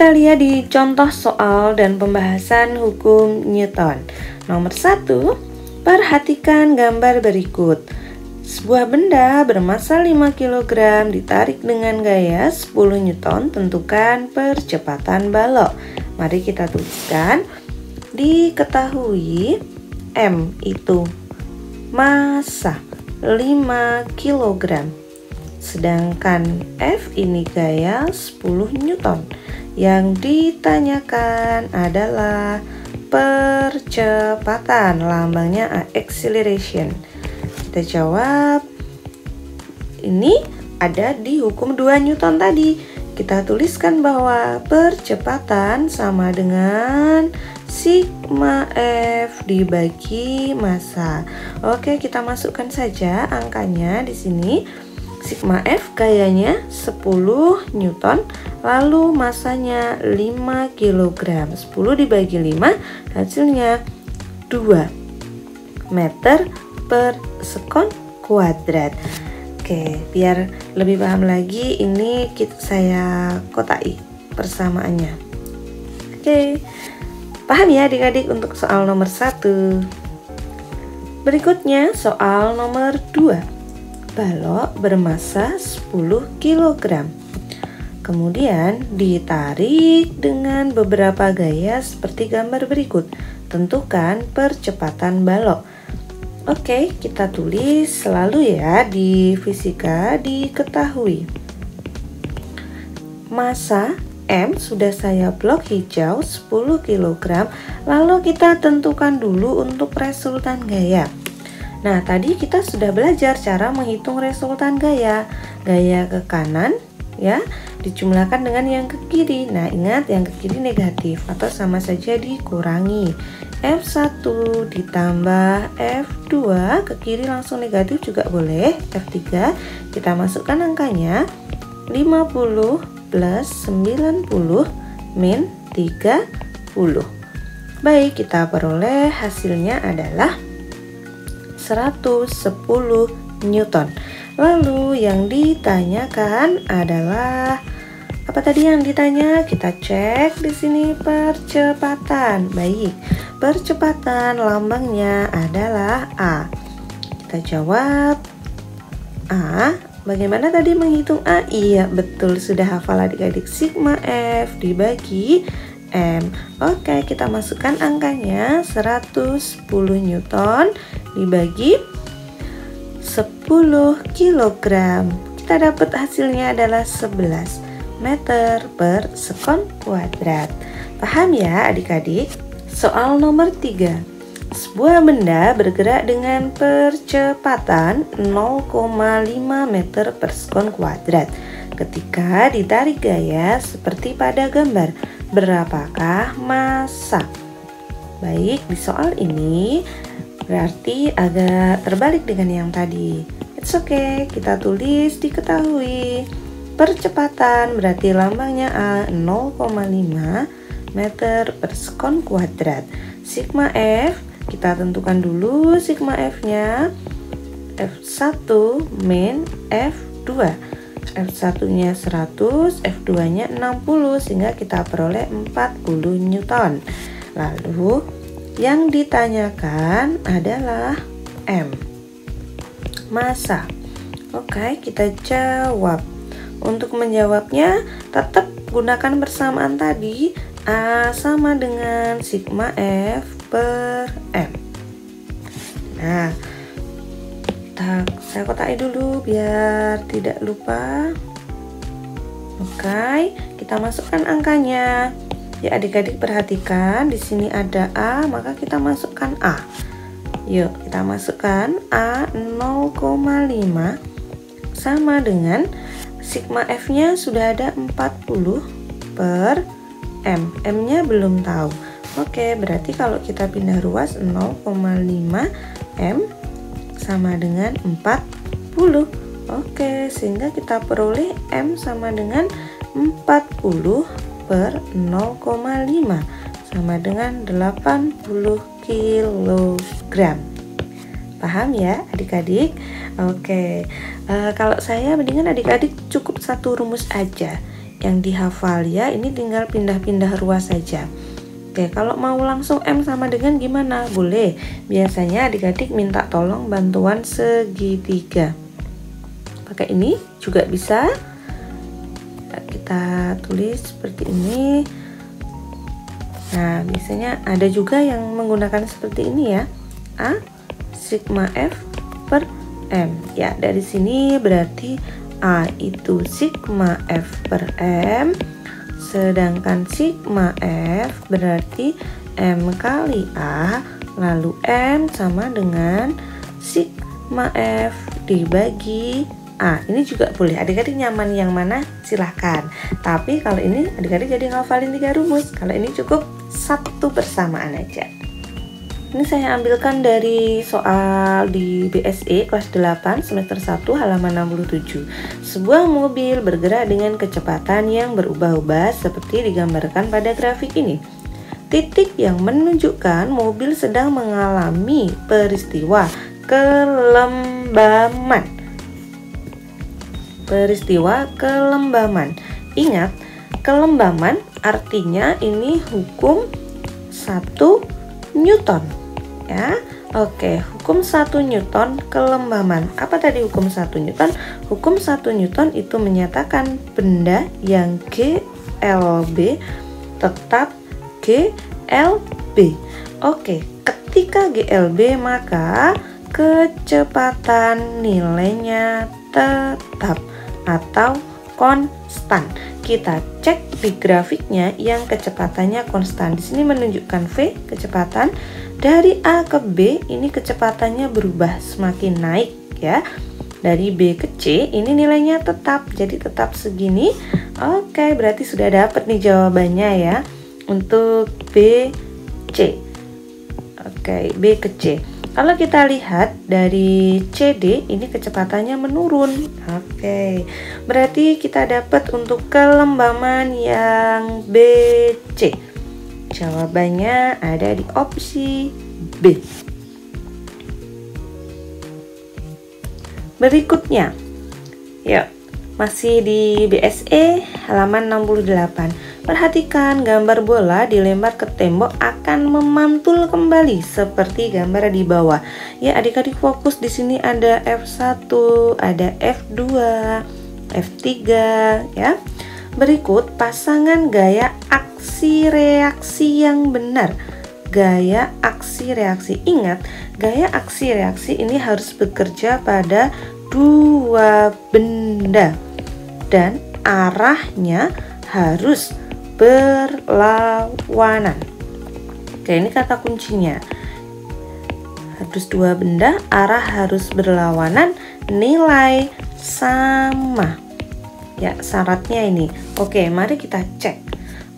kita lihat di contoh soal dan pembahasan hukum Newton. Nomor 1, perhatikan gambar berikut. Sebuah benda bermassa 5 kg ditarik dengan gaya 10 Newton, tentukan percepatan balok. Mari kita tuliskan. Diketahui M itu massa 5 kg, sedangkan F ini gaya 10 Newton. Yang ditanyakan adalah percepatan, lambangnya acceleration. Kita jawab, ini ada di hukum 2 Newton tadi. Kita tuliskan bahwa percepatan sama dengan sigma F dibagi massa. Oke, kita masukkan saja angkanya di sini. Sigma F gayanya 10 Newton, lalu massanya 5 kg. 10 dibagi 5 hasilnya 2 meter per sekon kuadrat. Oke, biar lebih paham lagi, ini saya kotai persamaannya. Oke, paham ya adik-adik untuk soal nomor 1. Berikutnya soal nomor 2. Balok bermassa 10 kg, kemudian ditarik dengan beberapa gaya seperti gambar berikut. Tentukan percepatan balok. Oke, kita tulis selalu ya, di fisika diketahui massa M sudah saya blok hijau 10 kg. Lalu kita tentukan dulu untuk resultan gaya. Nah, tadi kita sudah belajar cara menghitung resultan gaya. Gaya ke kanan ya dijumlahkan dengan yang ke kiri. Nah, ingat yang ke kiri negatif atau sama saja dikurangi. F1 ditambah F2, ke kiri langsung negatif juga boleh. F3 kita masukkan angkanya 50 plus 90 min 30. Baik, kita peroleh hasilnya adalah 110 Newton. Lalu yang ditanyakan adalah apa tadi yang ditanya? Kita cek di sini percepatan. Baik, percepatan lambangnya adalah A. Kita jawab A. Bagaimana tadi menghitung A? Iya, betul, sudah hafal adik-adik. Sigma F dibagi M. Oke, kita masukkan angkanya 110 Newton dibagi 10 kg. Kita dapat hasilnya adalah 11 meter per sekon kuadrat. Paham ya adik-adik? Soal nomor 3. Sebuah benda bergerak dengan percepatan 0,5 meter per sekon kuadrat. Ketika ditarik gaya seperti pada gambar, berapakah massa? Baik, di soal ini berarti agak terbalik dengan yang tadi. It's okay, kita tulis diketahui percepatan berarti lambangnya A 0,5 meter per sekon kuadrat. Sigma F kita tentukan dulu sigma F-nya F1 min F2. F1-nya 100, F2-nya 60 sehingga kita peroleh 40 Newton. Lalu yang ditanyakan adalah M, massa. Oke, kita jawab. Untuk menjawabnya tetap gunakan persamaan tadi, A sama dengan sigma F per M. Nah, saya kotai dulu biar tidak lupa. Oke, kita masukkan angkanya. Ya adik-adik perhatikan, di sini ada A, maka kita masukkan A. Yuk, kita masukkan A 0,5 sama dengan sigma F-nya sudah ada 40 per M. M-nya belum tahu. Oke, berarti kalau kita pindah ruas 0,5 M sama dengan 40. Oke, sehingga kita peroleh M sama dengan 40 per 0,5 sama dengan 80 kg. Paham ya adik-adik? Oke, kalau saya mendingan adik-adik cukup satu rumus aja, yang dihafal ya. Ini tinggal pindah-pindah ruas saja. Oke, kalau mau langsung M sama dengan gimana? Boleh. Biasanya adik-adik minta tolong bantuan segitiga. Pakai ini juga bisa. Kita tulis seperti ini. Nah, biasanya ada juga yang menggunakan seperti ini ya. A sigma F per M. Ya, dari sini berarti A itu sigma F per M. Sedangkan sigma F berarti M kali A, lalu M sama dengan sigma F dibagi A. Ini juga boleh, adik-adik nyaman yang mana silahkan. Tapi kalau ini adik-adik jadi ngafalin 3 rumus. Kalau ini cukup satu persamaan aja. Ini saya ambilkan dari soal di BSE kelas 8 semester 1 halaman 67. Sebuah mobil bergerak dengan kecepatan yang berubah-ubah seperti digambarkan pada grafik ini. Titik yang menunjukkan mobil sedang mengalami peristiwa kelembaman. Peristiwa kelembaman. Ingat, kelembaman artinya ini hukum 1 Newton. Ya, oke, hukum 1 Newton kelembaman. Apa tadi hukum 1 Newton? Hukum 1 Newton itu menyatakan benda yang GLB tetap GLB. Oke, ketika GLB maka kecepatan nilainya tetap atau konstan. Kita cek di grafiknya yang kecepatannya konstan. Di sini menunjukkan V kecepatan. Dari A ke B ini kecepatannya berubah semakin naik ya. Dari B ke C ini nilainya tetap, jadi tetap segini. Oke, berarti sudah dapat nih jawabannya ya untuk B, C. Oke, B ke C. Kalau kita lihat dari CD ini kecepatannya menurun. Oke, berarti kita dapat untuk kelembaman yang BC. Jawabannya ada di opsi B. Berikutnya, yuk, masih di BSE halaman 68. Perhatikan gambar bola dilempar ke tembok akan memantul kembali seperti gambar di bawah. Ya, adik-adik fokus di sini ada F1, ada F2, F3 ya. Berikut pasangan gaya aksi reaksi yang benar. Gaya aksi reaksi. Ingat, gaya aksi reaksi ini harus bekerja pada 2 benda dan arahnya harus berlawanan. Oke, ini kata kuncinya. Harus 2 benda, arah harus berlawanan, nilai sama. Ya, syaratnya ini. Oke, mari kita cek.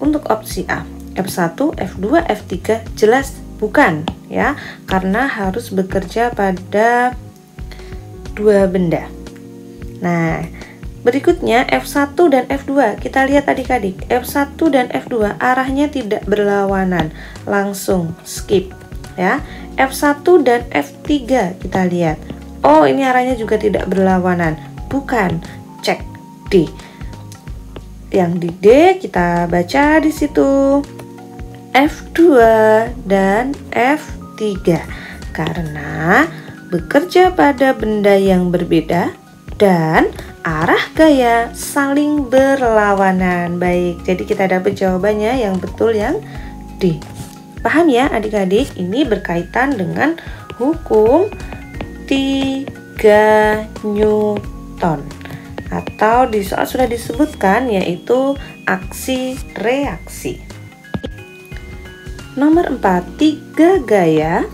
Untuk opsi A, F1, F2, F3 jelas bukan ya, karena harus bekerja pada 2 benda. Nah, berikutnya F1 dan F2. Kita lihat adik-adik, F1 dan F2 arahnya tidak berlawanan. Langsung skip ya. F1 dan F3 kita lihat. Oh, ini arahnya juga tidak berlawanan. Bukan. Cek D. Yang di D kita baca di situ F2 dan F3 karena bekerja pada benda yang berbeda dan arah gaya saling berlawanan. Baik, jadi kita dapat jawabannya yang betul yang D. Paham ya adik-adik? Ini berkaitan dengan hukum 3 Newton. Atau di soal sudah disebutkan yaitu aksi reaksi. Nomor 4, 3 gaya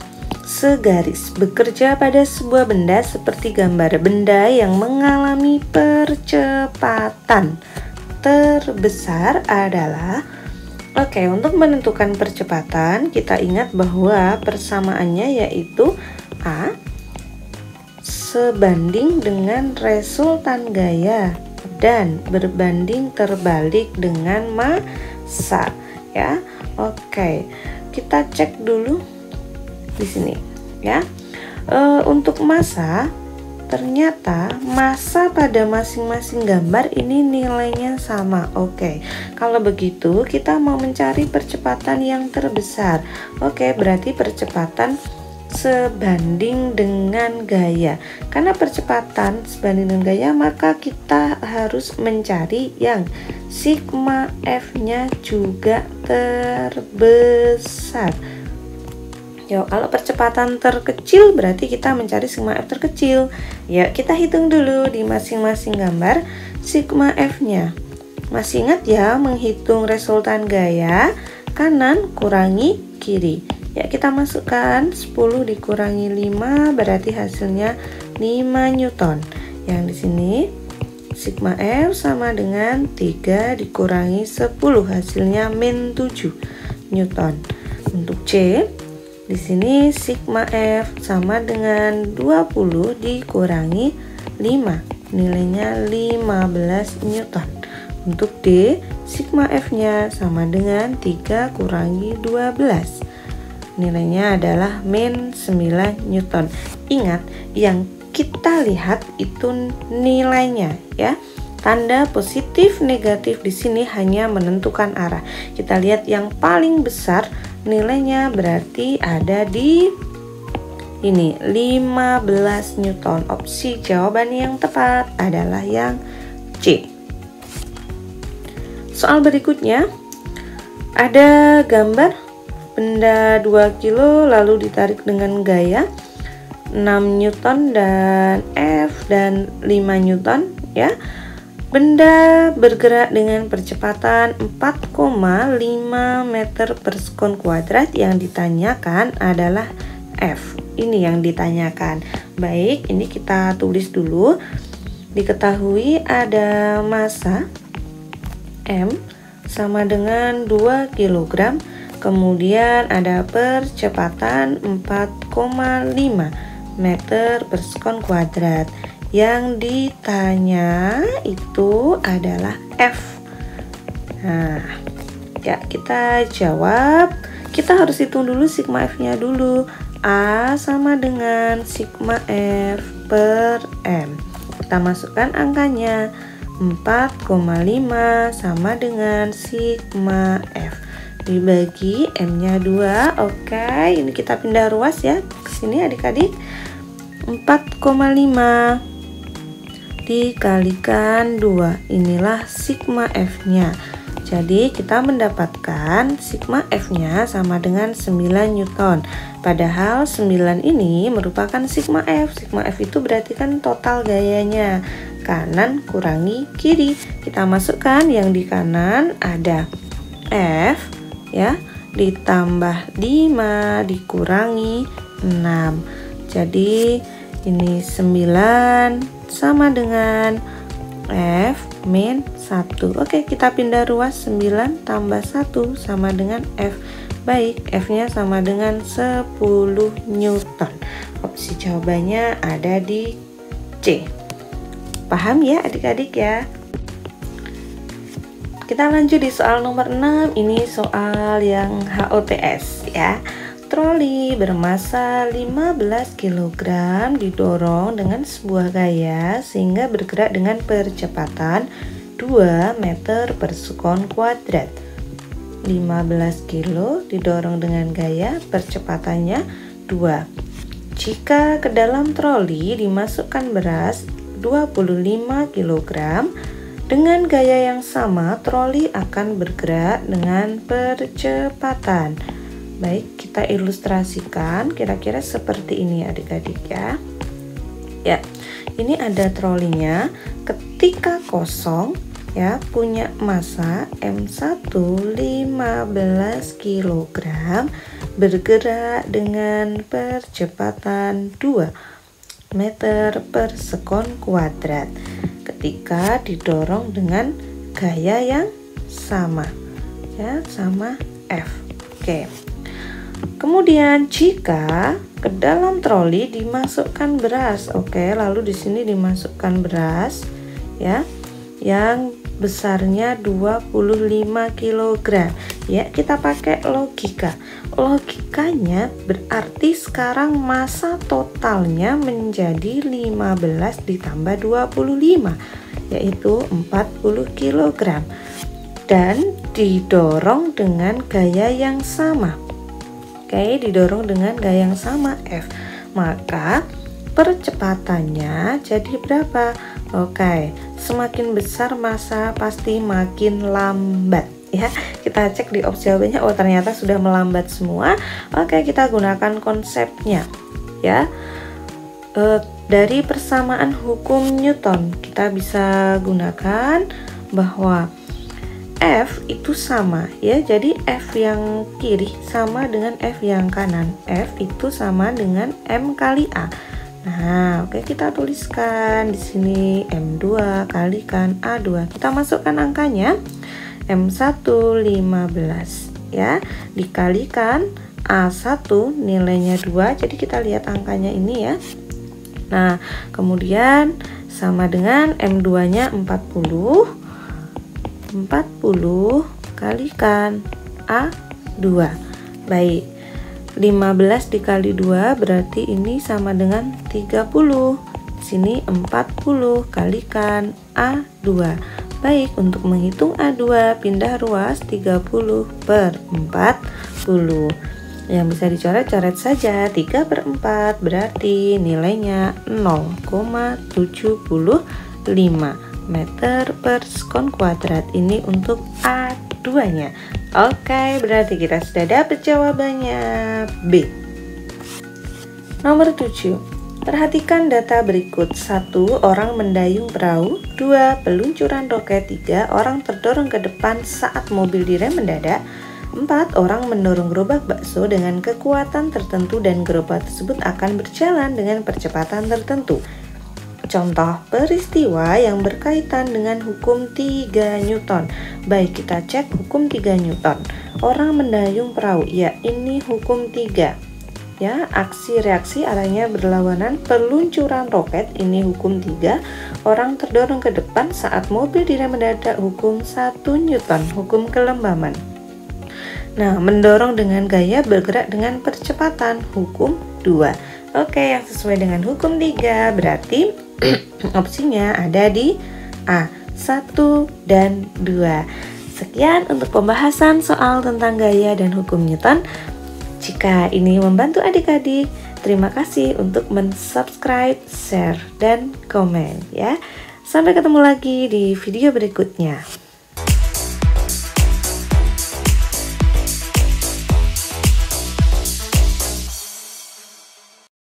segaris bekerja pada sebuah benda seperti gambar benda yang mengalami percepatan terbesar adalah. Oke, untuk menentukan percepatan kita ingat bahwa persamaannya yaitu A sebanding dengan resultan gaya dan berbanding terbalik dengan massa ya. Oke, kita cek dulu di sini ya. Untuk massa ternyata massa pada masing-masing gambar ini nilainya sama. Oke, kalau begitu kita mau mencari percepatan yang terbesar. Oke, berarti percepatan sebanding dengan gaya. Karena percepatan sebanding dengan gaya, maka kita harus mencari yang sigma F-nya juga terbesar. Ya, kalau percepatan terkecil berarti kita mencari sigma F terkecil. Ya, kita hitung dulu di masing-masing gambar sigma F-nya. Masih ingat ya menghitung resultan gaya, kanan kurangi kiri. Ya, kita masukkan 10 dikurangi 5 berarti hasilnya 5 Newton. Yang di sini sigma F sama dengan 3 dikurangi 10 hasilnya min 7 Newton. Untuk C, di sini sigma F sama dengan 20 dikurangi 5, nilainya 15 Newton. Untuk D, sigma F-nya sama dengan 3 kurangi 12, nilainya adalah min 9 Newton. Ingat, yang kita lihat itu nilainya ya. Tanda positif negatif di sini hanya menentukan arah. Kita lihat yang paling besar nilainya berarti ada di ini 15 Newton. Opsi jawaban yang tepat adalah yang C. Soal berikutnya, ada gambar benda 2 kilo lalu ditarik dengan gaya 6 Newton dan F dan 5 Newton ya. Benda bergerak dengan percepatan 4,5 meter per sekon kuadrat. Yang ditanyakan adalah F. Ini yang ditanyakan. Baik, ini kita tulis dulu. Diketahui ada massa M sama dengan 2 kg. Kemudian ada percepatan 4,5 meter per sekon kuadrat. Yang ditanya itu adalah F. Nah, ya kita jawab. Kita harus hitung dulu sigma F-nya dulu. A sama dengan sigma F per M. Kita masukkan angkanya. 4,5 sama dengan sigma F. Dibagi M-nya 2. Oke, ini kita pindah ruas ya. Ke sini adik-adik. 4,5 dikalikan 2, inilah sigma F-nya. Jadi kita mendapatkan sigma F-nya sama dengan 9 Newton. Padahal 9 ini merupakan sigma F. Sigma F itu berarti kan total gayanya. Kanan kurangi kiri. Kita masukkan yang di kanan ada F ya, ditambah 5 dikurangi 6. Jadi ini 9 sama dengan F min 1. Oke, kita pindah ruas. 9 tambah 1 sama dengan F. Baik, F-nya sama dengan 10 Newton. Opsi jawabannya ada di C. Paham ya adik-adik ya? Kita lanjut di soal nomor 6. Ini soal yang HOTS ya. Troli bermassa 15 kg didorong dengan sebuah gaya sehingga bergerak dengan percepatan 2 meter per sekon kuadrat. 15 kg didorong dengan gaya percepatannya 2. Jika ke dalam troli dimasukkan beras 25 kg dengan gaya yang sama, troli akan bergerak dengan percepatan. Baik, kita ilustrasikan kira-kira seperti ini adik-adik ya. Ya, ini ada trolinya. Ketika kosong ya, punya massa M1 15 kg bergerak dengan percepatan 2 meter per sekon kuadrat ketika didorong dengan gaya yang sama ya, sama F. Oke. Kemudian jika ke dalam troli dimasukkan beras, oke, lalu di sini dimasukkan beras ya yang besarnya 25 kg. Ya, kita pakai logika. Logikanya berarti sekarang massa totalnya menjadi 15 ditambah 25, yaitu 40 kg. Dan didorong dengan gaya yang sama. Oke, didorong dengan gaya yang sama F. Maka percepatannya jadi berapa? Oke, semakin besar massa pasti makin lambat ya. Kita cek di opsi jawabannya, oh ternyata sudah melambat semua. Oke, kita gunakan konsepnya ya. Dari persamaan hukum Newton kita bisa gunakan bahwa F itu sama ya. Jadi F yang kiri sama dengan F yang kanan. F itu sama dengan M kali A. Nah, oke, kita tuliskan di sini M2 kalikan A2. Kita masukkan angkanya. M1 15 ya, dikalikan A1 nilainya 2. Jadi kita lihat angkanya ini ya. Nah, kemudian sama dengan M2-nya 40 kalikan A2. Baik. 15 dikali 2 berarti ini sama dengan 30. Di sini 40 kalikan A2. Baik, untuk menghitung A2 pindah ruas 30 per 40. Yang bisa dicoret-coret saja. 3/4 berarti nilainya 0,75 meter per sekon kuadrat. Ini untuk A2-nya. Oke, berarti kita sudah dapat jawabannya B. Nomor 7. Perhatikan data berikut. 1. Orang mendayung perahu. 2. Peluncuran roket. 3. Orang terdorong ke depan saat mobil direm mendadak. 4. Orang mendorong gerobak bakso dengan kekuatan tertentu dan gerobak tersebut akan berjalan dengan percepatan tertentu. Contoh peristiwa yang berkaitan dengan hukum 3 Newton. Baik, kita cek hukum 3 Newton. Orang mendayung perahu, ya ini hukum 3. Ya, aksi reaksi arahnya berlawanan. Peluncuran roket, ini hukum 3. Orang terdorong ke depan saat mobil direm mendadak, hukum 1 Newton, hukum kelembaman. Nah, mendorong dengan gaya bergerak dengan percepatan, hukum 2. Oke, yang sesuai dengan hukum 3 berarti opsinya ada di A, 1 dan 2. Sekian untuk pembahasan soal tentang gaya dan hukum Newton. Jika ini membantu adik-adik, terima kasih untuk mensubscribe, share, dan komen ya. Sampai ketemu lagi di video berikutnya.